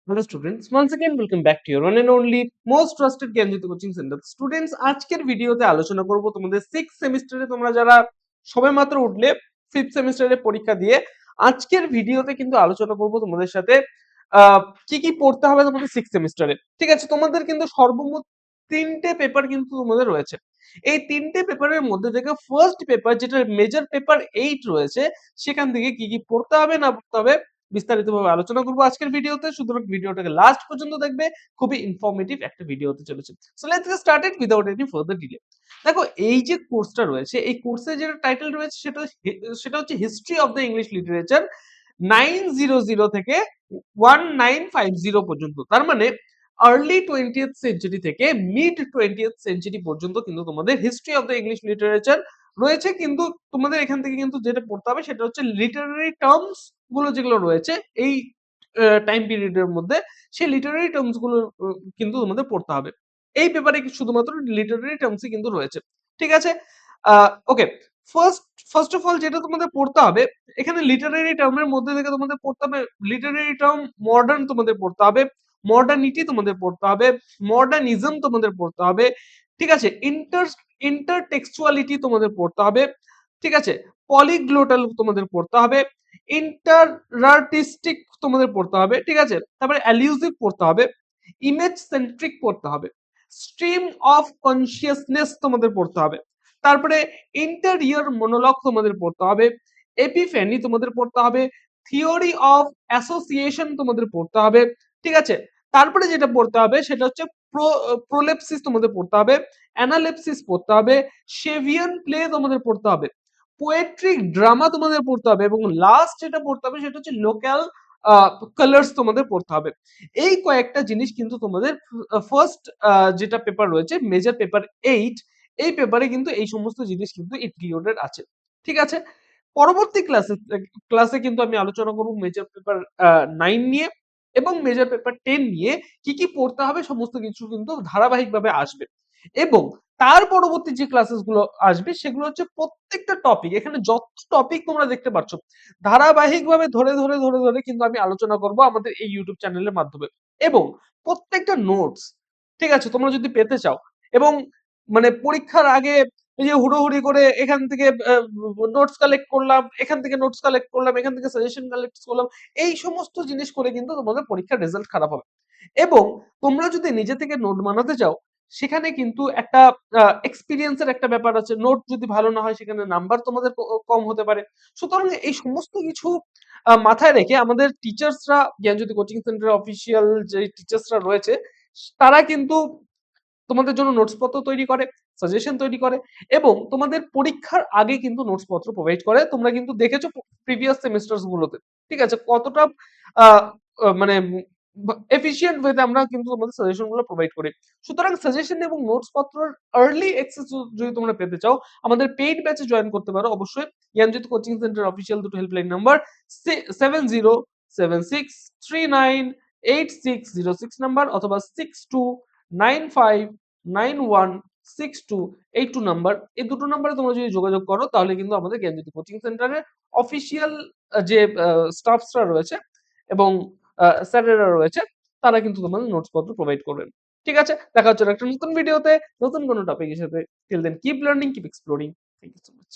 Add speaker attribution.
Speaker 1: Hello students, once again welcome back to your one and only most trusted Gyanjyoti coaching centre. Students, আজকের ভিডিওতে আলোচনা করব তোমাদের 6th সেমিস্টারে তোমরা যারা সবেমাত্র উঠলে 5th সেমিস্টারে পরীক্ষা দিয়ে আজকের ভিডিওতে কিন্তু আলোচনা করব তোমাদের সাথে কি কি পড়তে হবে তোমাদের 6th সেমিস্টারে। ঠিক আছে, তোমাদের কিন্তু সর্বমোট তিনটে পেপার কিন্তু তোমাদের রয়েছে। এই তিনটে পেপারের মধ্যে থেকে ফার্স্ট পেপার যেটা মেজর পেপার 8 রয়েছে, সেখান থেকে কি কি পড়তে হবে না পড়তে হবে বিস্তারিতভাবে আলোচনা করবো আজকের ভিডিওতে। সুতরাং ভিডিওটাকে লাস্ট পর্যন্ত দেখবে, খুবই ইনফরমেটিভ একটা ভিডিও হতে চলেছে। So let's get started without any further delay. দেখো, এই যে কোর্সটা রয়েছে, এই কোর্সের যেটা টাইটেল রয়েছে সেটা হচ্ছে history of the English literature 900 থেকে 1950 পর্যন্ত। তার মানে আর্লি 20th সেঞ্চুরি থেকে মিড 20th সেঞ্চুরি পর্যন্ত কিন্তু তোমাদের history of the English literature রয়েছে। কিন্তু তোমাদের এখান থেকে কিন্তু যেটা পড়তে হবে সেটা হচ্ছে লিটারারি টার্মস গুলো যেগুলো রয়েছে এই টাইম পিরিয়ডের মধ্যে, সেই লিটারারি টার্মস গুলো কিন্তু তোমাদের পড়তে হবে। এই পেপারে শুধুমাত্র লিটারারি টার্মসই কিন্তু রয়েছে। ঠিক আছে, ওকে। ফার্স্ট ফার্স্ট অফ অল যেটা তোমাদের পড়তে হবে, এখানে লিটারারি টার্মের মধ্যে থেকে তোমাদের পড়তে হবে লিটারারি টার্ম মডার্ন, তোমাদের পড়তে হবে মডার্নিটি, তোমাদের পড়তে হবে মডার্নিজম, তোমাদের পড়তে হবে। ঠিক আছে, ইন্টারটেক্সচুয়ালিটি তোমাদের পড়তে হবে। ঠিক আছে, পলিগ্লোটাল তোমাদের পড়তে হবে, ইন্টারার্টিস্টিক তোমাদের পড়তে হবে। ঠিক আছে, তারপরে অ্যালিউসিভ পড়তে হবে, ইমেজ সেন্ট্রিক পড়তে হবে, স্ট্রিম অফ কনসিয়াসনেস তোমাদের পড়তে হবে, তারপরে ইন্টেরিয়র মনোলগ তোমাদের পড়তে হবে, এপিফ্যানি তোমাদের পড়তে হবে, থিওরি অফ অ্যাসোসিয়েশন তোমাদের পড়তে হবে। ঠিক আছে, তারপরে যেটা পড়তে হবে সেটা হচ্ছে প্রোলেপসিস তোমাদের পড়তে হবে, অ্যানালেপসিস পড়তে হবে, শেভিয়ান প্লে তোমাদের পড়তে হবে, পোয়েট্রিক ড্রামা তোমাদের পড়তে হবে, এবং লাস্ট যেটা পড়তে হবে সেটা হচ্ছে লোকাল কালার্স তোমাদের পড়তে হবে। এই কয়েকটা জিনিস কিন্তু তোমাদের ফার্স্ট যেটা পেপার রয়েছে মেজর পেপার 8, এই পেপারে কিন্তু এই সমস্ত জিনিস কিন্তু ইনক্লুডেড আছে। ঠিক আছে, পরবর্তী ক্লাসে কিন্তু আমি আলোচনা করব মেজর পেপার 9 নিয়ে এবং মেজর পেপার 10 নিয়ে কি কি পড়তে হবে, সমস্ত কিছু কিন্তু ধারাবাহিকভাবে আসবে। এবং তার পরবর্তী যে ক্লাসেস গুলো আসবে সেগুলো হচ্ছে প্রত্যেকটা টপিক, এখানে যত টপিক তোমরা দেখতে পাচ্ছ ধারাবাহিকভাবে ধরে ধরে ধরে ধরে কিন্তু আমি আলোচনা করব আমাদের এই ইউটিউব চ্যানেলের মাধ্যমে। এবং প্রত্যেকটা নোটস, ঠিক আছে, তোমরা যদি পেতে চাও এবং মানে পরীক্ষার আগে এই যে হুড়োহুড়ি করে এখান থেকে নোটস কালেক্ট করলাম, এখান থেকে নোটস কালেক্ট করলাম, এখান থেকে সাজেশন কালেক্ট করলাম, এই সমস্ত জিনিস করে কিন্তু তোমাদের পরীক্ষার রেজাল্ট খারাপ হবে। এবং তোমরা যদি নিজে থেকে নোট বানাতে চাও, সেখানে কিন্তু একটা এক্সপিরিয়েন্সের একটা ব্যাপার আছে। নোট যদি ভালো না হয় সেখানে নাম্বার তোমাদের কম হতে পারে। সুতরাং এই সমস্ত কিছু মাথায় রেখে আমাদের টিচার্সরা, জ্ঞানজ্যোতি কোচিং সেন্টারের অফিসিয়াল যে টিচার্সরা রয়েছে, তারা কিন্তু তোমাদের জন্য নোটস পত্র তৈরি করে, সাজেশন তৈরি করে এবং তোমাদের পরীক্ষার আগে কিন্তু নোটস পত্র প্রোভাইড করে। তোমরা কিন্তু দেখেছো প্রিভিয়াস সেমিস্টারস গুলোতে, ঠিক আছে, কতটা আহ, মানে এফিশিয়েন্ট ওয়েতে আমরা কিন্তু তোমাদের সাজেশন গুলো প্রোভাইড করি। সুতরাং সাজেশন এবং নোটস পত্রের আর্লি অ্যাক্সেস যদি তোমরা পেতে চাও, আমাদের পেইড ব্যাচে জয়েন করতে পারো। অবশ্যই জ্ঞানজ্যোতি কোচিং সেন্টার অফিসিয়াল দুটো হেল্পলাইন নাম্বার 7076398606 নাম্বার অথবা 6295916282 নাম্বার, এই দুটো নাম্বারে তোমরা যদি যোগাযোগ করো তাহলে কিন্তু আমাদের জ্ঞানজ্যোতি কোচিং সেন্টারের অফিসিয়াল যে স্টাফসরা রয়েছে এবং স্যারেরা রয়েছে, তারা কিন্তু তোমাদের নোটস পত্র প্রোভাইড করবেন। ঠিক আছে, দেখা হচ্ছে একটা নতুন ভিডিওতে নতুন কোনো টপিকের সাথে। Till then keep learning, keep exploring. Thank you so much.